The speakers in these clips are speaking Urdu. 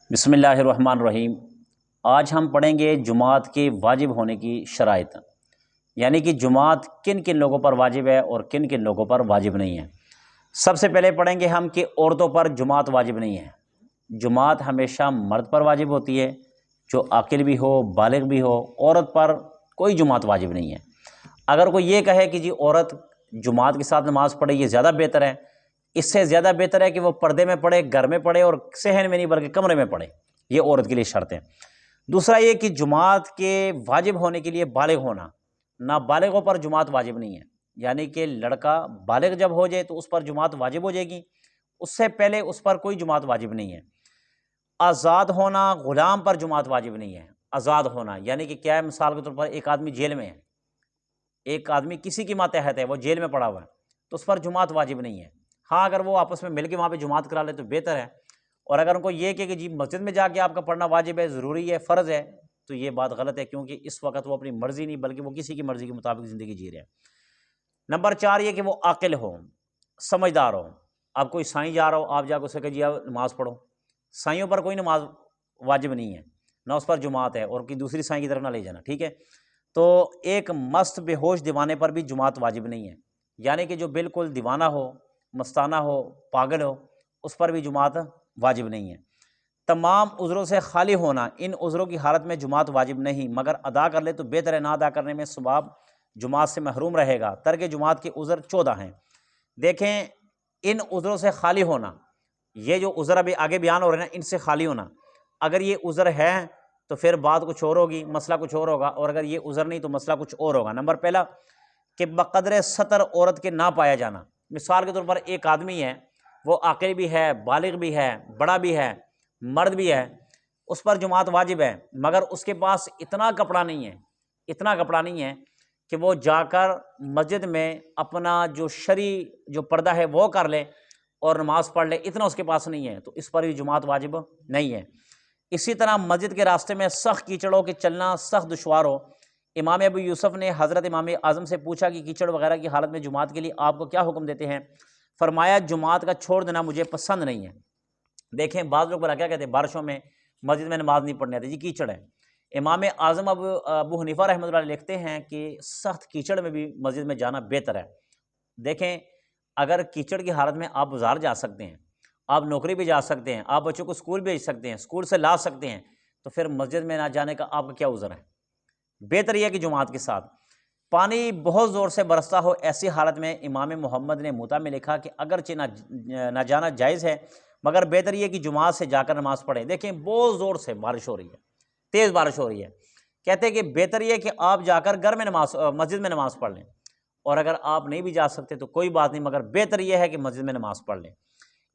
بسم اللہ الرحمن الرحیم۔ آج ہم پڑھیں گے جماعت کے واجب ہونے کی شرائط، یعنی کہ جماعت کن کن لوگوں پر واجب ہے اور کن کن لوگوں پر واجب نہیں ہے۔ سب سے پہلے پڑھیں گے ہم کہ عورتوں پر جماعت واجب نہیں ہے۔ جماعت ہمیشہ مرد پر واجب ہوتی ہے، جو عاقل بھی ہو بالغ بھی ہو۔ عورت پر کوئی جماعت واجب نہیں ہے۔ اگر کوئی یہ کہے کہ جی عورت جماعت کے ساتھ نماز پڑھے یہ زیادہ بہتر ہے، اس سے زیادہ بہتر ہے کہ وہ پردے میں پڑھے، گھر میں پڑھے اور صحن میں نہیں بلکہ کمرے میں پڑھے، یہ عورت کے لیے شرط ہے۔ دوسرا یہ کہ جماعت کے واجب ہونے کے لیے بالغ ہونا، نابالغوں پر جماعت واجب نہیں ہے، یعنی کہ لڑکا بالغ جب ہو جائے تو اس پر جماعت واجب ہو جائے گی، اس سے پہلے اس پر کوئی جماعت واجب نہیں ہے۔ آزاد ہونا، غلام پر جماعت واجب نہیں ہے۔ آزاد ہونا یعنی کہ کیا ہے، مثال کے طور پر ایک آدمی جیل میں ہے، ایک آدمی کسی کی ماتحت ہے، وہ جیل میں پڑا ہوا ہے، تو اس پر جماعت واجب نہیں ہے۔ ہاں اگر وہ آپس میں مل کے وہاں پہ جماعت کرا لے تو بہتر ہے، اور اگر ان کو یہ کہ جی مسجد میں جا کے آپ کا پڑھنا واجب ہے، ضروری ہے، فرض ہے، تو یہ بات غلط ہے، کیونکہ اس وقت وہ اپنی مرضی نہیں بلکہ وہ کسی کی مرضی کے مطابق زندگی جی رہے ہیں۔ نمبر 4 یہ کہ وہ عاقل ہو، سمجھدار ہو۔ اب کوئی سائیں جا رہا ہو، آپ جا کے اسے کہ جی آپ نماز پڑھو، سائیوں پر کوئی نماز واجب نہیں ہے، نہ اس پر جماعت ہے، اور کی دوسری سائیں کی طرف نہ لے جانا، ٹھیک ہے۔ تو ایک مست بے ہوش دیوانے پر بھی جماعت واجب نہیں ہے، یعنی کہ جو بالکل دیوانہ ہو، مستانہ ہو، پاگل ہو، اس پر بھی جماعت واجب نہیں ہے۔ تمام عذروں سے خالی ہونا، ان عذروں کی حالت میں جماعت واجب نہیں، مگر ادا کر لے تو بہتر ہے، نہ ادا کرنے میں ثواب جماعت سے محروم رہے گا۔ ترک جماعت کے عذر 14 ہیں۔ دیکھیں ان عذروں سے خالی ہونا، یہ جو عذر ابھی آگے بیان ہو رہے ہیں نا، ان سے خالی ہونا، اگر یہ عذر ہے تو پھر بات کچھ اور ہوگی، مسئلہ کچھ اور ہوگا، اور اگر یہ عذر نہیں تو مسئلہ کچھ اور ہوگا۔ نمبر پہلا کہ بقدر سطر عورت کے نہ پایا جانا۔ مثال کے طور پر ایک آدمی ہے، وہ عاقل بھی ہے، بالغ بھی ہے، بڑا بھی ہے، مرد بھی ہے، اس پر جماعت واجب ہے، مگر اس کے پاس اتنا کپڑا نہیں ہے کہ وہ جا کر مسجد میں اپنا جو شرعی جو پردہ ہے وہ کر لے اور نماز پڑھ لے، اتنا اس کے پاس نہیں ہے، تو اس پر بھی جماعت واجب نہیں ہے۔ اسی طرح مسجد کے راستے میں سخت کیچڑ ہو کہ چلنا سخت دشوار ہو۔ امام ابو یوسف نے حضرت امام اعظم سے پوچھا کہ کیچڑ وغیرہ کی حالت میں جماعت کے لیے آپ کو کیا حکم دیتے ہیں؟ فرمایا جماعت کا چھوڑ دینا مجھے پسند نہیں ہے۔ دیکھیں بعض لوگ بلا کیا کہتے ہیں، بارشوں میں مسجد میں نماز نہیں پڑھنے آتی، جی کیچڑ ہے۔ امام اعظم ابو حنیفہ رحمۃ اللہ علیہ لکھتے ہیں کہ سخت کیچڑ میں بھی مسجد میں جانا بہتر ہے۔ دیکھیں اگر کیچڑ کی حالت میں آپ بازار جا سکتے ہیں، آپ نوکری بھی جا سکتے ہیں، آپ بچوں کو اسکول بھیج سکتے ہیں، اسکول سے لا سکتے ہیں، تو پھر مسجد میں نہ جانے کا آپ کا کیا عذر ہے؟ بہتر یہ کہ جماعت کے ساتھ۔ پانی بہت زور سے برستا ہو، ایسی حالت میں امام محمد نے موطا میں لکھا کہ اگرچہ نہ جانا جائز ہے، مگر بہتر یہ کہ جماعت سے جا کر نماز پڑھیں۔ دیکھیں بہت زور سے بارش ہو رہی ہے، تیز بارش ہو رہی ہے، کہتے ہیں کہ بہتر یہ کہ آپ جا کر گھر میں مسجد میں نماز پڑھ لیں، اور اگر آپ نہیں بھی جا سکتے تو کوئی بات نہیں، مگر بہتر یہ ہے کہ مسجد میں نماز پڑھ لیں۔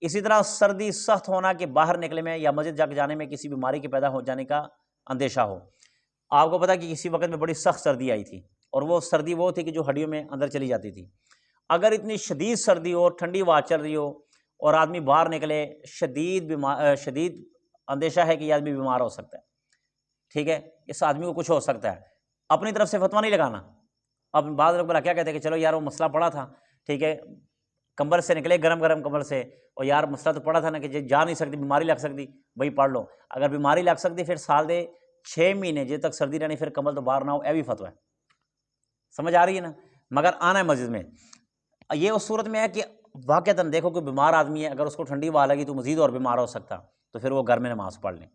اسی طرح سردی سخت ہونا کہ باہر نکلے میں یا مسجد جا کے جانے میں کسی بیماری کے پیدا ہو جانے کا اندیشہ ہو۔ آپ کو پتہ کہ کسی وقت میں بڑی سخت سردی آئی تھی، اور وہ سردی وہ تھی کہ جو ہڈیوں میں اندر چلی جاتی تھی۔ اگر اتنی شدید سردی ہو، ٹھنڈی ہوا چل رہی ہو اور آدمی باہر نکلے، شدید اندیشہ ہے کہ یہ آدمی بیمار ہو سکتا ہے، ٹھیک ہے، اس آدمی کو کچھ ہو سکتا ہے، اپنی طرف سے فتویٰ نہیں لگانا۔ اب بعض لوگ بلا کیا کہتے ہیں کہ چلو یار وہ مسئلہ پڑا تھا، ٹھیک ہے، کمبل سے نکلے گرم گرم کمبل سے، اور یار مسئلہ تو پڑا تھا نا کہ جا نہیں سکتی، بیماری لگ سکتی، بھائی پڑھ لو۔ اگر بیماری لگ سکتی پھر سال دے 6 مہینے جب تک سردی رہنی پھر کمبل تو باہر نہ ہو، اے بھی فتویٰ ہے، سمجھ آ رہی ہے نا، مگر آنا ہے مسجد میں۔ یہ اس صورت میں ہے کہ واقعتاً دیکھو کہ بیمار آدمی ہے، اگر اس کو ٹھنڈی ہوا لگی تو مزید اور بیمار ہو سکتا، تو پھر وہ گھر میں نماز پڑھ لیں۔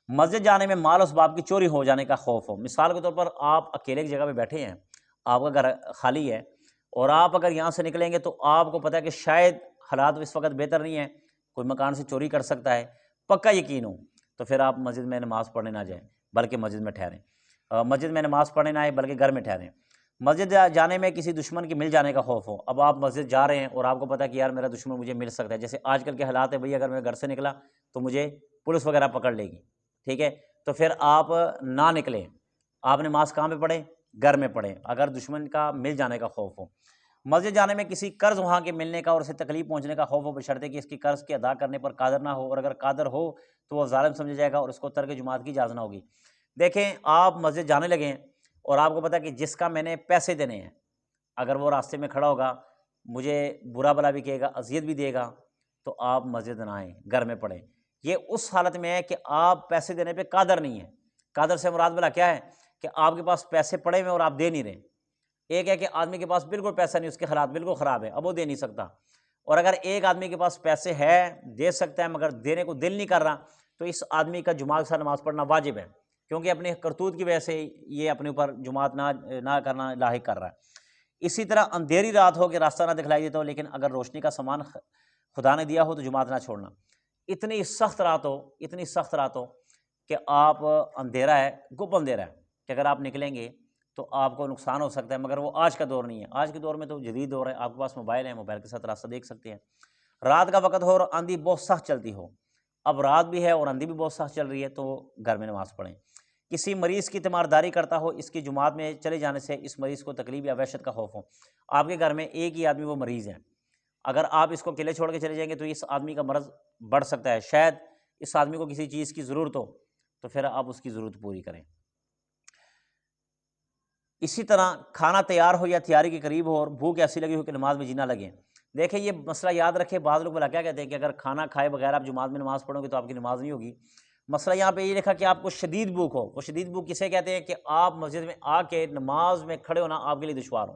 مسجد جانے میں مال اسباب کی چوری ہو جانے کا خوف ہو۔ مثال کے طور پر آپ اکیلے ایک جگہ پہ بیٹھے ہیں، آپ کا گھر خالی ہے، اور آپ اگر یہاں سے نکلیں گے تو آپ کو پتہ ہے کہ شاید حالات اس وقت بہتر نہیں ہیں، کوئی مکان سے چوری کر سکتا ہے، پکا یقین ہو، تو پھر آپ مسجد میں نماز پڑھنے نہ جائیں بلکہ مسجد میں ٹھہریں، مسجد میں نماز پڑھنے نہ آئے بلکہ گھر میں ٹھہریں۔ مسجد جانے میں کسی دشمن کے مل جانے کا خوف ہو۔ اب آپ مسجد جا رہے ہیں اور آپ کو پتہ ہے کہ یار میرا دشمن مجھے مل سکتا ہے، جیسے آج کل کے حالات ہے، بھئی اگر میں گھر سے نکلا تو مجھے پولیس وغیرہ پکڑ لے گی، ٹھیک ہے، تو پھر آپ نہ نکلیں، آپ نماز کہاں پہ پڑھیں؟ گھر میں پڑھیں، اگر دشمن کا مل جانے کا خوف ہو۔ مسجد جانے میں کسی قرض وہاں کے ملنے کا اور اسے تکلیف پہنچنے کا خوف ہو، بشرطے کہ اس کی قرض کے ادا کرنے پر قادر نہ ہو، اور اگر قادر ہو تو وہ ظالم سمجھا جائے گا اور اس کو ترک جماعت کی اجازت نہ ہوگی۔ دیکھیں آپ مسجد جانے لگے اور آپ کو پتہ ہے کہ جس کا میں نے پیسے دینے ہیں، اگر وہ راستے میں کھڑا ہوگا مجھے برا بلا بھی کہے گا، اذیت بھی دے گا، تو آپ مسجد نہ آئیں، گھر میں پڑھیں، یہ اس حالت میں ہے کہ آپ پیسے دینے پہ قادر نہیں ہیں۔ قادر سے مراد بلا کیا ہے کہ آپ کے پاس پیسے پڑے ہوئے ہیں اور آپ دے نہیں رہے۔ ایک ہے کہ آدمی کے پاس بالکل پیسہ نہیں، اس کے حالات بالکل خراب ہے، اب وہ دے نہیں سکتا، اور اگر ایک آدمی کے پاس پیسے ہے، دے سکتا ہے مگر دینے کو دل نہیں کر رہا، تو اس آدمی کا جماعت کے ساتھ نماز پڑھنا واجب ہے، کیونکہ اپنے کرتوت کی وجہ سے یہ اپنے اوپر جماعت نہ کرنا لاحق کر رہا ہے۔ اسی طرح اندھیری رات ہو کہ راستہ نہ دکھلائی دیتا ہو، لیکن اگر روشنی کا سامان خدا نے دیا ہو تو جماعت نہ چھوڑنا۔ اتنی سخت رات ہو کہ آپ اندھیرا ہے، گپ اندھیرا ہے کہ اگر آپ نکلیں گے تو آپ کو نقصان ہو سکتا ہے، مگر وہ آج کا دور نہیں ہے۔ آج کے دور میں تو جدید دور ہے، آپ کے پاس موبائل ہے، موبائل کے ساتھ راستہ دیکھ سکتے ہیں۔ رات کا وقت ہو اور آندھی بہت سخت چلتی ہو، اب رات بھی ہے اور آندھی بھی بہت سخت چل رہی ہے، تو گھر میں نماز پڑھیں۔ کسی مریض کی تیمارداری کرتا ہو، اس کی جماعت میں چلے جانے سے اس مریض کو تکلیف یا وحشت کا خوف ہو، آپ کے گھر میں ایک ہی آدمی وہ مریض ہے، اگر آپ اس کو اکیلے چھوڑ کے چلے جائیں گے تو اس آدمی کا مرض بڑھ سکتا ہے، شاید اس آدمی کو کسی چیز کی ضرورت ہو، تو پھر آپ اس کی ضرورت پوری کریں۔ اسی طرح کھانا تیار ہو یا تیاری کے قریب ہو اور بھوک ایسی لگی ہو کہ نماز میں جی نہ لگے۔ دیکھیں یہ مسئلہ یاد رکھے، بعض لوگ بلا کیا کہتے ہیں کہ اگر کھانا کھائے بغیر آپ جماعت میں نماز پڑھو گے تو آپ کی نماز نہیں ہوگی۔ مسئلہ یہاں پہ یہ لکھا کہ آپ کو شدید بھوک ہو، وہ شدید بھوک کسے کہتے ہیں کہ آپ مسجد میں آ کے نماز میں کھڑے ہونا آپ کے لیے دشوار ہو۔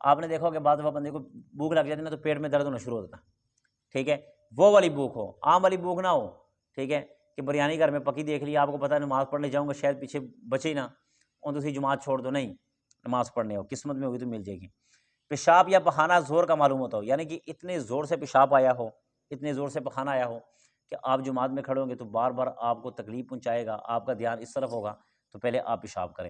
آپ نے دیکھا کہ بعض دفعہ بندے کو بھوک لگ جاتی ہے نا تو پیٹ میں درد ہونا شروع ہو جاتا ہے، ٹھیک ہے، وہ والی بھوک ہو، عام والی بھوک نہ ہو، ٹھیک ہے، کہ بریانی گھر میں پکی دیکھ لی، آپ کو پتہ ہے نماز پڑھنے جاؤں گا شاید پیچھے بچے ہی نہ، اور دوسری جماعت چھوڑ دو، نہیں، نماز پڑھنے ہو، قسمت میں ہوگی تو مل جائے گی۔ پیشاب یا پخانہ زور کا معلوم ہوتا ہو، یعنی کہ اتنے زور سے پیشاب آیا ہو، اتنے زور سے پخانہ آیا ہو کہ آپ جماعت میں کھڑے ہوں گے تو بار بار آپ کو تکلیف پہنچائے گا، آپ کا دھیان اس طرف ہوگا، تو پہلے آپ پیشاب کریں۔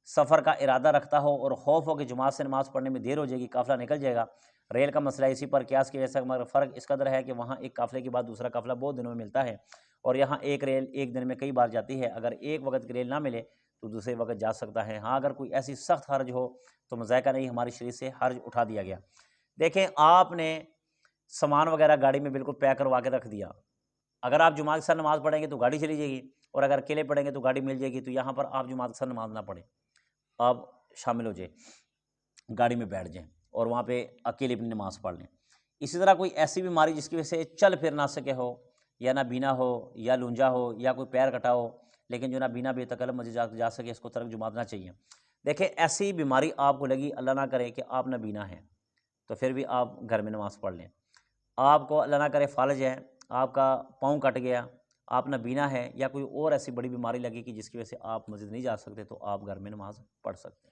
سفر کا ارادہ رکھتا ہو اور خوف ہو کہ جماعت سے نماز پڑھنے میں دیر ہو جائے گی، قافلہ نکل جائے گا۔ ریل کا مسئلہ اسی پر قیاس کی وجہ سے، مگر فرق اس قدر ہے کہ وہاں ایک قافلے کے بعد دوسرا قافلہ بہت دنوں میں ملتا ہے، اور یہاں ایک ریل ایک دن میں کئی بار جاتی ہے۔ اگر ایک وقت کی ریل نہ ملے تو دوسرے وقت جا سکتا ہے۔ ہاں اگر کوئی ایسی سخت حرج ہو تو مذائقہ نہیں، ہماری شریعت سے حرج اٹھا دیا گیا۔ دیکھیں آپ نے سامان وغیرہ گاڑی میں بالکل پیک کروا کے رکھ دیا، اگر آپ جماعت کے ساتھ نماز پڑھیں گے تو گاڑی چلی جائے گی، اور اگر اکیلے پڑھیں گے تو گاڑی مل جائے گی، تو یہاں پر آپ جماعت کے ساتھ نماز نہ پڑھیں، آپ شامل ہو جائیں، گاڑی میں بیٹھ جائیں اور وہاں پہ اکیلے اپنی نماز پڑھ لیں۔ اسی طرح کوئی ایسی بیماری جس کی وجہ سے چل پھر نہ سکے ہو، یا نہ بینا ہو یا لونجا ہو یا کوئی پیر کٹا ہو، لیکن جو نہ بینا بے تکلف مسجد جا سکے، اس کو ترک جماعت نہ چاہیے۔ دیکھیں ایسی بیماری آپ کو لگی، اللہ نہ کرے کہ آپ نہ بینا ہے، تو پھر بھی آپ گھر میں نماز پڑھ لیں۔ آپ کو اللہ نہ کرے فالج ہے، آپ کا پاؤں کٹ گیا، آپ نہ بینا ہے، یا کوئی اور ایسی بڑی بیماری لگی کہ جس کی وجہ سے آپ مسجد نہیں جا سکتے، تو آپ گھر میں نماز پڑھ سکتے ہیں۔